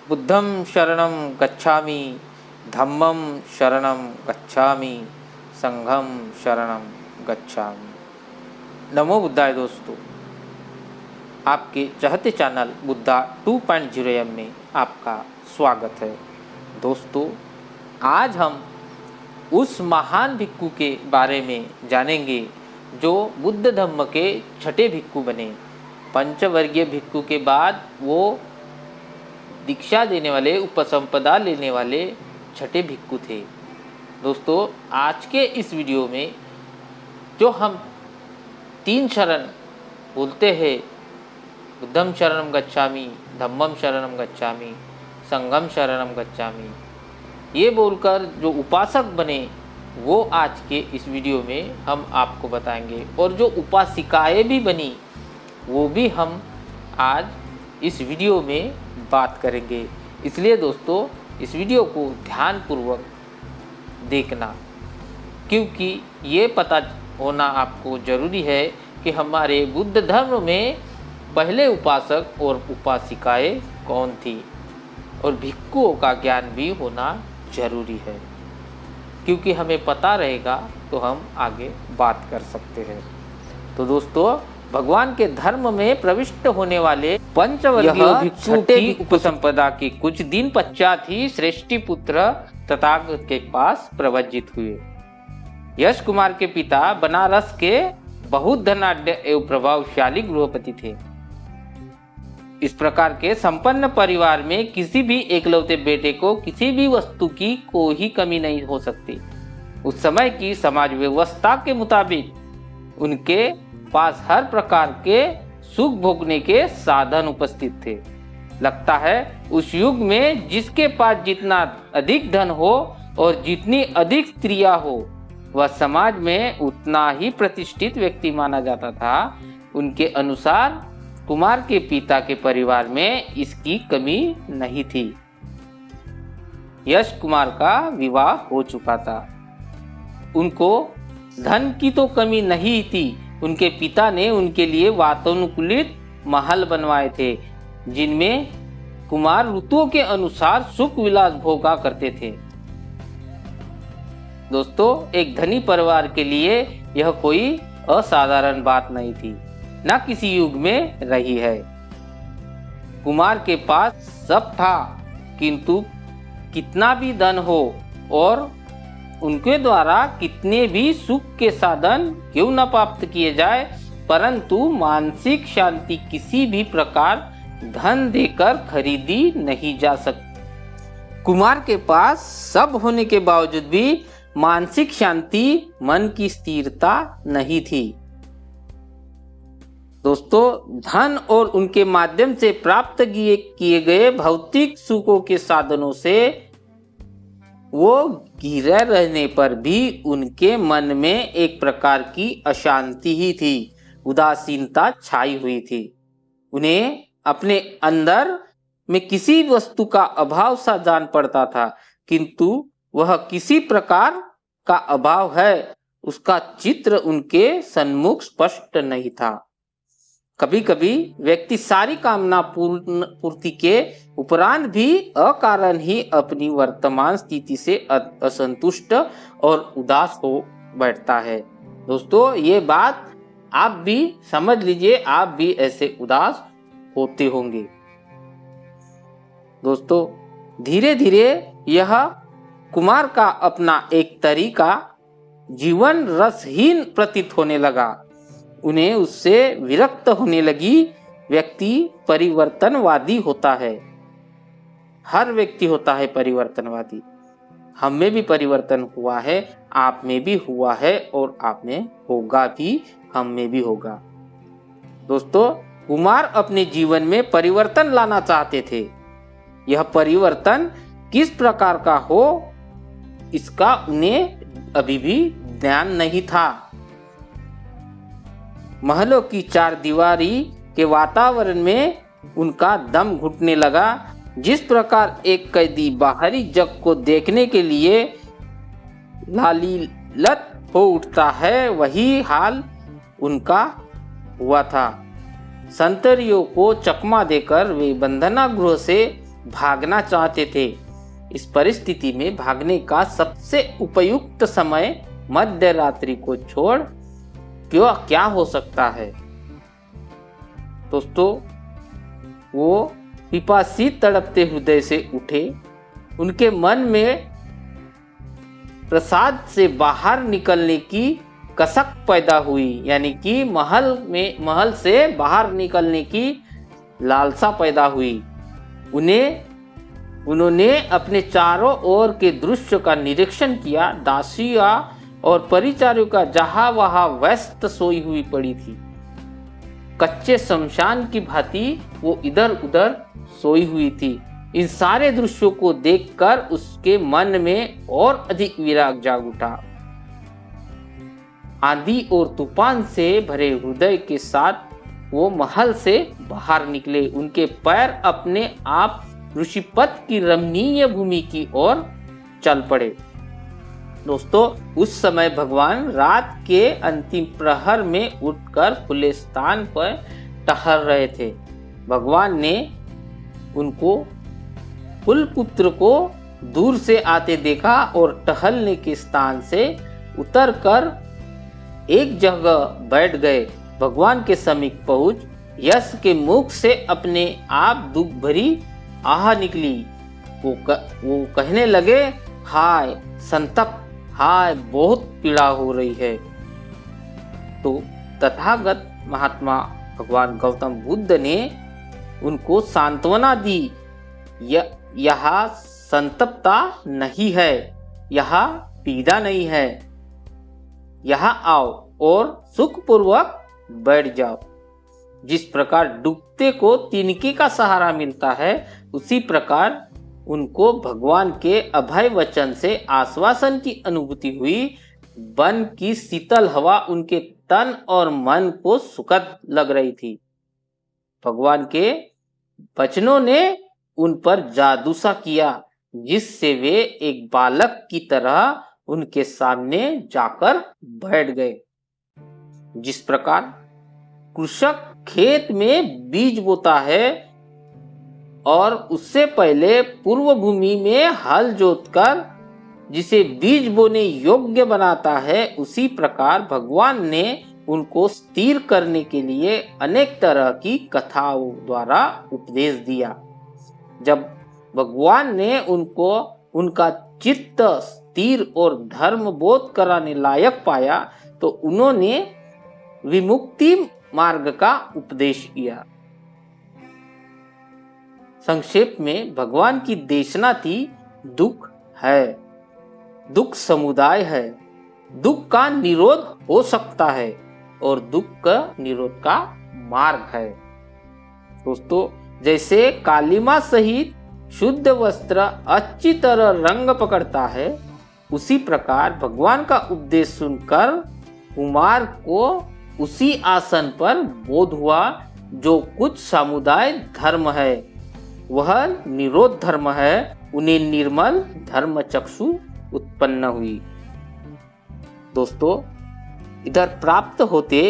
बुद्धं शरणं गच्छामि, धम्मं शरणं गच्छामि, संघं शरणं गच्छामि। नमो बुद्धाय दोस्तों, आपके चहते चैनल बुद्धा 2.0 में आपका स्वागत है। दोस्तों, आज हम उस महान भिक्खु के बारे में जानेंगे जो बुद्ध धम्म के छठे भिक्खु बने। पंचवर्गीय भिक्खु के बाद वो दीक्षा देने वाले, उपसंपदा लेने वाले छठे भिक्खु थे। दोस्तों, आज के इस वीडियो में जो हम 3 शरण बोलते हैं, बुद्धं शरणं गच्छामि, धम्मं शरणं गच्छामि, संघं शरणं गच्छामि, ये बोलकर जो उपासक बने वो आज के इस वीडियो में हम आपको बताएंगे। और जो उपासिकाएँ भी बनी वो भी हम आज इस वीडियो में बात करेंगे। इसलिए दोस्तों, इस वीडियो को ध्यानपूर्वक देखना, क्योंकि ये पता होना आपको ज़रूरी है कि हमारे बुद्ध धर्म में पहले उपासक और उपासिकाएँ कौन थी, और भिक्खुओं का ज्ञान भी होना ज़रूरी है। क्योंकि हमें पता रहेगा तो हम आगे बात कर सकते हैं। तो दोस्तों, भगवान के धर्म में प्रविष्ट होने वाले पंचवर्गीय भिक्षु की उपसंपदा के कुछ दिन पश्चात ही श्रेष्ठीपुत्र तथागत के पास प्रवजित हुए। यश कुमार के पिता बनारस के बहुत धनाढ्य एवं प्रभावशाली गृहपति थे। इस प्रकार के संपन्न परिवार में किसी भी एकलौते बेटे को किसी भी वस्तु की कोई कमी नहीं हो सकती। उस समय की समाज व्यवस्था के मुताबिक उनके पास हर प्रकार के सुख भोगने के साधन उपस्थित थे। लगता है उस युग में जिसके पास जितना अधिक धन हो और जितनी अधिक स्त्रियां हो, वह समाज में उतना ही प्रतिष्ठित व्यक्ति माना जाता था। उनके अनुसार कुमार के पिता के परिवार में इसकी कमी नहीं थी। यश कुमार का विवाह हो चुका था। उनको धन की तो कमी नहीं थी। उनके पिता ने उनके लिए वातानुकूलित महल बनवाए थे, जिनमें कुमार ऋतुओं के अनुसार सुख विलास भोगा करते थे। दोस्तों, एक धनी परिवार के लिए यह कोई असाधारण बात नहीं थी, न किसी युग में रही है। कुमार के पास सब था, किंतु कितना भी धन हो और उनके द्वारा कितने भी सुख के साधन क्यों न प्राप्त किए जाए, परंतु मानसिक शांति किसी भी प्रकार धन देकर खरीदी नहीं जा सकती। कुमार के पास सब होने के बावजूद भी मानसिक शांति, मन की स्थिरता नहीं थी। दोस्तों, धन और उनके माध्यम से प्राप्त किए गए भौतिक सुखों के साधनों से वो घिरे रहने पर भी उनके मन में एक प्रकार की अशांति ही थी, उदासीनता छाई हुई थी। उन्हें अपने अंदर में किसी वस्तु का अभाव सा जान पड़ता था, किंतु वह किसी प्रकार का अभाव है उसका चित्र उनके सन्मुख स्पष्ट नहीं था। कभी कभी व्यक्ति सारी कामना पूर्ति के उपरांत भी अकारण ही अपनी वर्तमान स्थिति से असंतुष्ट और उदास हो बैठता है। दोस्तों, ये बात आप भी समझ लीजिए, आप भी ऐसे उदास होते होंगे। दोस्तों, धीरे धीरे यह कुमार का अपना एक तरीका जीवन रसहीन प्रतीत होने लगा। उन्हें उससे विरक्त होने लगी। व्यक्ति परिवर्तनवादी होता है, हर व्यक्ति होता है परिवर्तनवादी। हम में भी परिवर्तन हुआ है, आप में भी हुआ है, और आप में होगा भी, हम में भी होगा। दोस्तों, कुमार अपने जीवन में परिवर्तन लाना चाहते थे। यह परिवर्तन किस प्रकार का हो, इसका उन्हें अभी भी ज्ञान नहीं था। महलों की 4 दीवारी के वातावरण में उनका दम घुटने लगा। जिस प्रकार एक कैदी बाहरी जग को देखने के लिए लालीलत हो उठता है, वही हाल उनका हुआ था। संतरियों को चकमा देकर वे बंधना गृह से भागना चाहते थे। इस परिस्थिति में भागने का सबसे उपयुक्त समय मध्य रात्रि को छोड़ क्या हो सकता है। दोस्तों, वो पिपासित तड़पते हृदय से उठे। उनके मन में प्रसाद से बाहर निकलने की कसक पैदा हुई, यानी कि महल से बाहर निकलने की लालसा पैदा हुई। उन्होंने अपने चारों ओर के दृश्य का निरीक्षण किया। दासियां और परिचारिका जहां वहां व्यस्त सोई हुई पड़ी थी। कच्चे शमशान की भांति वो इधर उधर सोई हुई थी। इन सारे दृश्यों को देखकर उसके मन में और अधिक विराग जाग उठा। आंधी और तूफान से भरे हृदय के साथ वो महल से बाहर निकले। उनके पैर अपने आप ऋषिपथ की रमणीय भूमि की ओर चल पड़े। दोस्तों, उस समय भगवान रात के अंतिम प्रहर में उठकर खुले स्थान पर टहल रहे थे। भगवान ने उनको कुलपुत्र को दूर से आते देखा और टहलने के स्थान से उतरकर एक जगह बैठ गए। भगवान के समीप पहुंच यश के मुख से अपने आप दुख भरी आह निकली। वो कहने लगे, हाय संतप, हाय बहुत पीड़ा हो रही है। तो तथागत महात्मा भगवान गौतम बुद्ध ने उनको सांत्वना दी। यह संतप्ता नहीं है, यह पीड़ा नहीं है। यहाँ आओ और सुखपूर्वक बैठ जाओ। जिस प्रकार डूबते को तिनके का सहारा मिलता है, उसी प्रकार उनको भगवान के अभय वचन से आश्वासन की अनुभूति हुई। वन की शीतल हवा उनके तन और मन को सुखद लग रही थी। भगवान के वचनों ने उन पर जादू सा किया, जिससे वे एक बालक की तरह उनके सामने जाकर बैठ गए। जिस प्रकार कृषक खेत में बीज बोता है और उससे पहले पूर्व भूमि में हल जोतकर जिसे बीज बोने योग्य बनाता है, उसी प्रकार भगवान ने उनको स्थिर करने के लिए अनेक तरह की कथाओं द्वारा उपदेश दिया। जब भगवान ने उनको उनका चित्त स्थिर और धर्म बोध कराने लायक पाया, तो उन्होंने विमुक्ति मार्ग का उपदेश किया। संक्षेप में भगवान की देशना थी, दुख है, दुख समुदाय है, दुख का निरोध हो सकता है और दुख का निरोध का मार्ग है। दोस्तों, जैसे कालिमा सहित शुद्ध वस्त्र अच्छी तरह रंग पकड़ता है, उसी प्रकार भगवान का उपदेश सुनकर कुमार को उसी आसन पर बोध हुआ जो कुछ समुदाय धर्म है, वह निरोध धर्म है। उन्हें निर्मल धर्म चक्षु उत्पन्न हुई। दोस्तों, इधर प्राप्त होते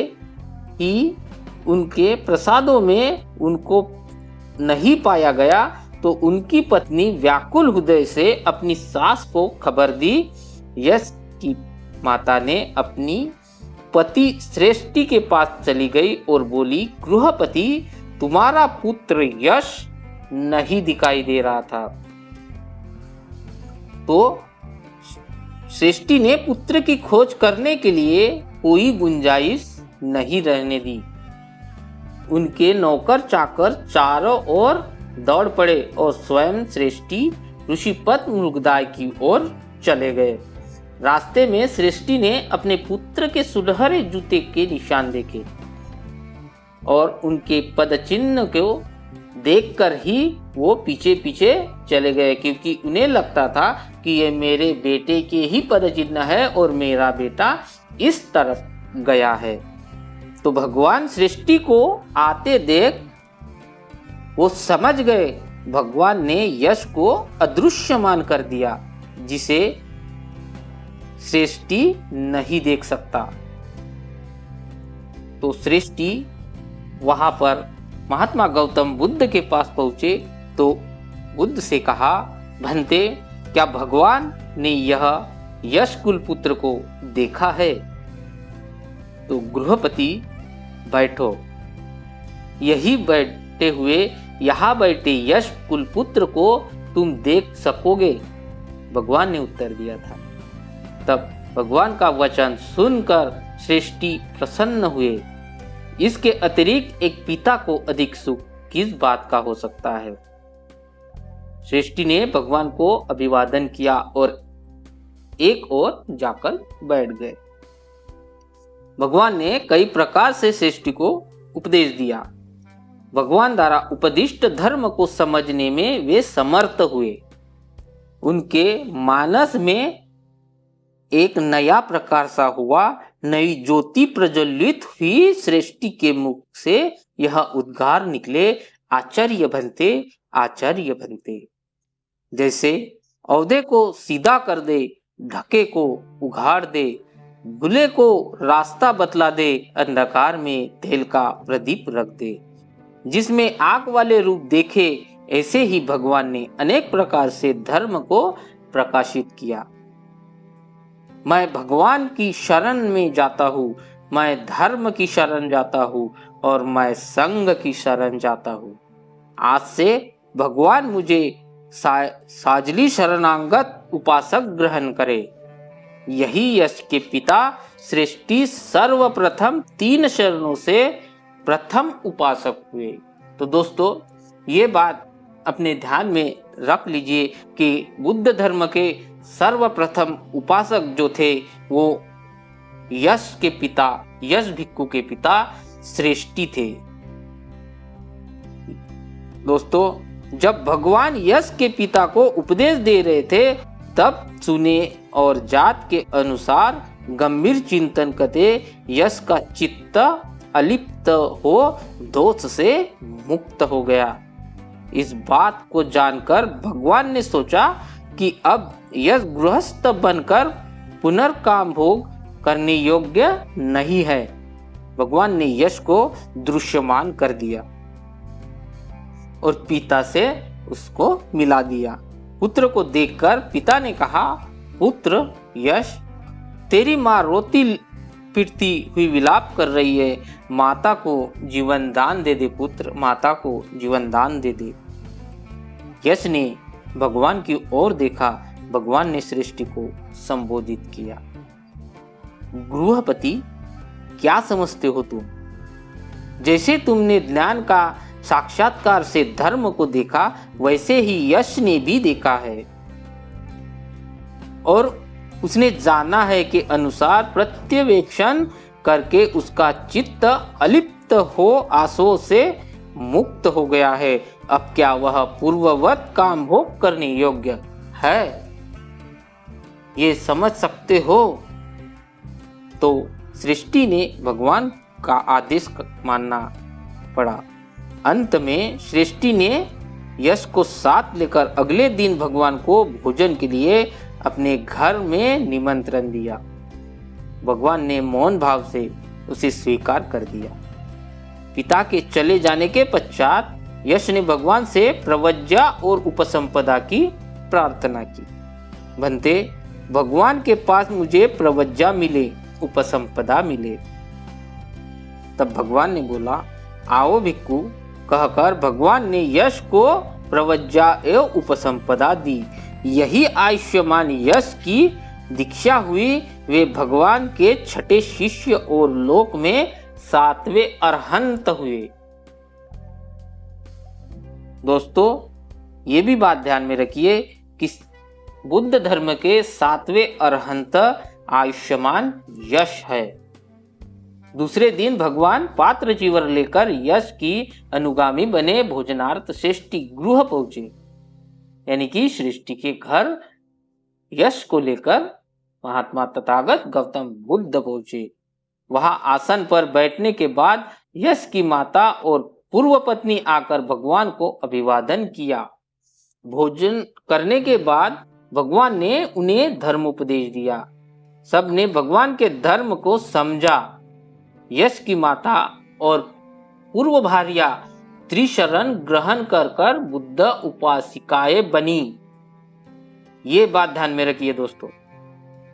ही उनके प्रसादों में उनको नहीं पाया गया, तो उनकी पत्नी व्याकुल हृदय से अपनी सास को खबर दी। यश की माता ने अपनी पति श्रेष्ठी के पास चली गई और बोली, गृहपति, तुम्हारा पुत्र यश नहीं दिखाई दे रहा था। तो श्रेष्ठी ने पुत्र की खोज करने के लिए कोई गुंजाइश नहीं रहने दी। उनके नौकर चाकर चारों ओर दौड़ पड़े और स्वयं श्रेष्ठी ऋषिपथ मृगदाय की ओर चले गए। रास्ते में श्रेष्ठी ने अपने पुत्र के सुनहरे जूते के निशान देखे और उनके पदचिन्ह को देखकर ही वो पीछे पीछे चले गए, क्योंकि उन्हें लगता था कि ये मेरे बेटे के ही पदचिन्ह है और मेरा बेटा इस तरफ गया है। तो भगवान सृष्टि को आते देख वो समझ गए भगवान ने यश को अदृश्यमान कर दिया, जिसे सृष्टि नहीं देख सकता। तो सृष्टि वहां पर महात्मा गौतम बुद्ध के पास पहुंचे तो बुद्ध से कहा, भंते, क्या भगवान ने यह यश कुलपुत्र को देखा है? तो गृहपति, बैठो, यही बैठे हुए यहाँ बैठे यश कुलपुत्र को तुम देख सकोगे, भगवान ने उत्तर दिया था। तब भगवान का वचन सुनकर सृष्टि प्रसन्न हुए। इसके अतिरिक्त एक पिता को अधिक सुख किस बात का हो सकता है? सृष्टि ने भगवान को अभिवादन किया और एक ओर जाकर बैठ गए। भगवान ने कई प्रकार से सृष्टि को उपदेश दिया। भगवान द्वारा उपदिष्ट धर्म को समझने में वे समर्थ हुए। उनके मानस में एक नया प्रकार सा हुआ, नई ज्योति प्रज्वलित हुई। सृष्टि के मुख से यह उद्गार निकले, आचार्य बनते, आचार्य बनते। जैसे औदे को सीधा कर दे, ढके को उघाड़ दे, भूले को रास्ता बतला दे, अंधकार में तेल का प्रदीप रख दे। जिसमें आग वाले रूप देखे, ऐसे ही भगवान ने अनेक प्रकार से धर्म को प्रकाशित किया। मैं भगवान की शरण में जाता हूँ, मैं धर्म की शरण जाता हूँ और मैं संग की शरण जाता हूँ। आज से भगवान मुझे साजली शरणागत उपासक ग्रहण करे। यही यश के पिता सृष्टि सर्वप्रथम 3 शरणों से प्रथम उपासक हुए। तो दोस्तों, ये बात अपने ध्यान में रख लीजिए कि बुद्ध धर्म के सर्वप्रथम उपासक जो थे वो यश के पिता, यश भिक्खु के पिता सृष्टि थे। दोस्तों, जब भगवान यश के पिता को उपदेश दे रहे थे, तब सुने और जात के अनुसार गंभीर चिंतन करते यश का चित्त अलिप्त हो दोष से मुक्त हो गया। इस बात को जानकर भगवान ने सोचा कि अब यश गृहस्थ बनकर पुनर्काम भोग करने योग्य नहीं है। भगवान ने यश को दृश्यमान कर दिया और पिता से उसको मिला दिया। पुत्र को देखकर पिता ने कहा, पुत्र यश, तेरी माँ रोती पिटती हुई विलाप कर रही है, माता को जीवन दान दे दे पुत्र, माता को जीवन दान दे दे। यश ने भगवान की ओर देखा। भगवान ने सृष्टि को संबोधित किया, गृहपति, क्या समझते हो तुम? जैसे तुमने ज्ञान का साक्षात्कार से धर्म को देखा, वैसे ही यश ने भी देखा है और उसने जाना है कि अनुसार प्रत्यवेक्षण करके उसका चित्त अलिप्त हो आसो से मुक्त हो गया है। अब क्या वह पूर्ववत काम भोग करने योग्य है? ये समझ सकते हो? तो सृष्टि ने भगवान का आदेश मानना पड़ा। अंत में सृष्टि ने यश को साथ लेकर अगले दिन भगवान को भोजन के लिए अपने घर में निमंत्रण दिया। भगवान ने मौन भाव से उसे स्वीकार कर दिया। पिता के चले जाने के पश्चात यश ने भगवान से प्रवज्जा और उपसंपदा की प्रार्थना की। भंते, भगवान के पास मुझे प्रवज्जा मिले, उपसंपदा मिले। तब भगवान ने बोला, आओ भिक्खु। कहकर भगवान ने यश को प्रवज्जा एवं उपसंपदा दी। यही आयुष्मान यश की दीक्षा हुई। वे भगवान के छठे शिष्य और लोक में 7वें अरहंत हुए। दोस्तों, ये भी बात ध्यान में रखिए कि बुद्ध धर्म के 7वें अरहंत आयुष्मान यश है। दूसरे दिन भगवान पात्र जीवर लेकर यश की अनुगामी बने भोजनार्थ सृष्टि गृह पहुंचे, यानी कि सृष्टि के घर यश को लेकर महात्मा तथागत गौतम बुद्ध पहुंचे। वहां आसन पर बैठने के बाद यश की माता और पूर्व पत्नी आकर भगवान को अभिवादन किया। भोजन करने के बाद भगवान ने उन्हें धर्म उपदेश दिया। सब ने भगवान के धर्म को समझा। यश की माता और पूर्व भार्या त्रिशरण ग्रहण कर कर बुद्ध उपासिकाएं बनी। ये बात ध्यान में रखिए दोस्तों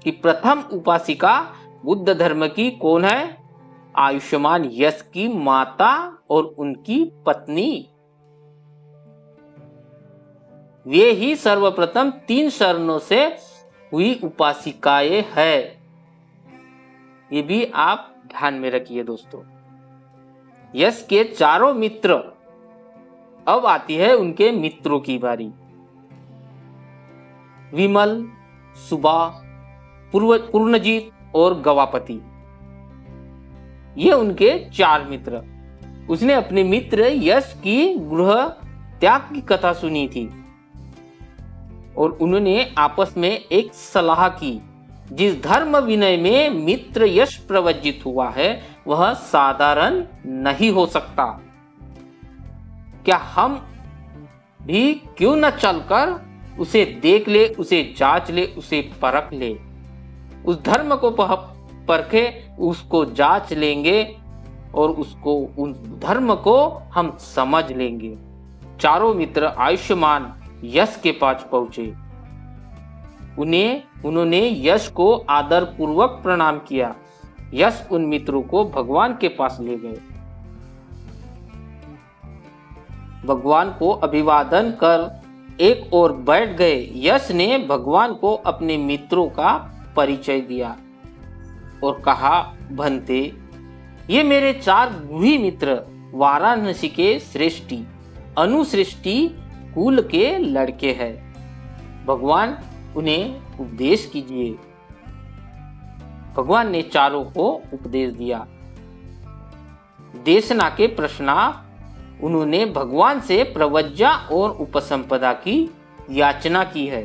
कि प्रथम उपासिका बुद्ध धर्म की कौन है? आयुष्मान यश की माता और उनकी पत्नी। वे ही सर्वप्रथम 3 शरणों से हुई उपासिकाएं है। ये भी आप ध्यान में रखिए दोस्तों। यश के चारों मित्र, अब आती है उनके मित्रों की बारी। विमल, सुबा, पूर्णजीत और गवापति, ये उनके 4 मित्र। उसने अपने मित्र यश की गृह त्याग की कथा सुनी थी और उन्होंने आपस में एक सलाह की। जिस धर्म विनय में मित्र यश प्रवज्जित हुआ है वह साधारण नहीं हो सकता। क्या हम भी क्यों न चलकर उसे देख ले, उसे जांच ले, उसे परख ले। उस धर्म को परखे, उसको जांच लेंगे और उसको, उन धर्म को हम समझ लेंगे। चारों मित्र आयुष्मान यश के पास पहुंचे। उन्होंने यश को आदर पूर्वक प्रणाम किया। यश उन मित्रों को भगवान के पास ले गए। भगवान को अभिवादन कर एक ओर बैठ गए। यश ने भगवान को अपने मित्रों का परिचय दिया और कहा, भंते, ये मेरे 4 गुही मित्र वाराणसी के श्रेष्ठी अनुश्रेष्ठी कुल के लड़के हैं। भगवान उन्हें उपदेश कीजिए। भगवान ने चारों को उपदेश दिया। देशना के प्रश्नार्थ उन्होंने भगवान से प्रवज्जा और उपसंपदा की याचना की है।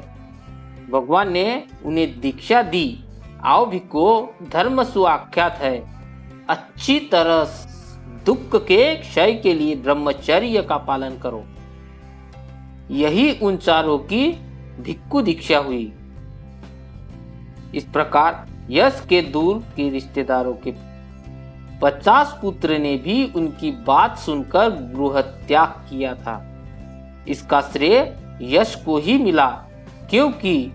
भगवान ने उन्हें दीक्षा दी। आओ भिक्खो, धर्म सुआख्यात है। अच्छी तरह दुख के क्षय के लिए ब्रह्मचर्य का पालन करो। यही उन चारों की भिक्खु दीक्षा हुई। इस प्रकार यश के दूर के रिश्तेदारों के 50 पुत्र ने भी उनकी बात सुनकर गृह त्याग किया था। इसका श्रेय यश को ही मिला, क्योंकि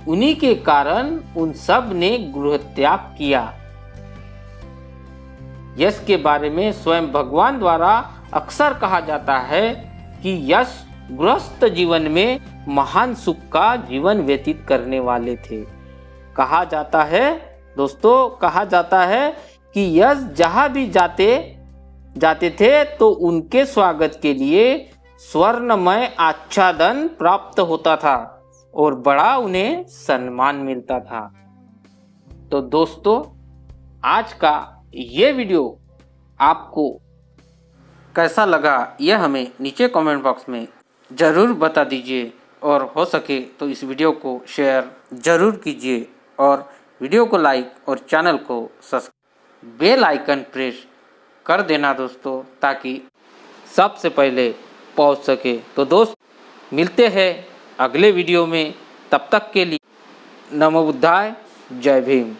उन्हीं के कारण उन सब ने गृह त्याग किया। यश के बारे में स्वयं भगवान द्वारा अक्सर कहा जाता है कि यश गृहस्थ जीवन में महान सुख का जीवन व्यतीत करने वाले थे। कहा जाता है दोस्तों, कहा जाता है कि यश जहां भी जाते थे तो उनके स्वागत के लिए स्वर्णमय आच्छादन प्राप्त होता था और बड़ा उन्हें सम्मान मिलता था। तो दोस्तों, आज का ये वीडियो आपको कैसा लगा यह हमें नीचे कमेंट बॉक्स में ज़रूर बता दीजिए और हो सके तो इस वीडियो को शेयर ज़रूर कीजिए और वीडियो को लाइक और चैनल को सब्सक्राइब, बेल आइकन प्रेस कर देना दोस्तों, ताकि सबसे पहले पहुंच सके। तो दोस्त, मिलते हैं अगले वीडियो में। तब तक के लिए नमो बुद्धाय, जय भीम।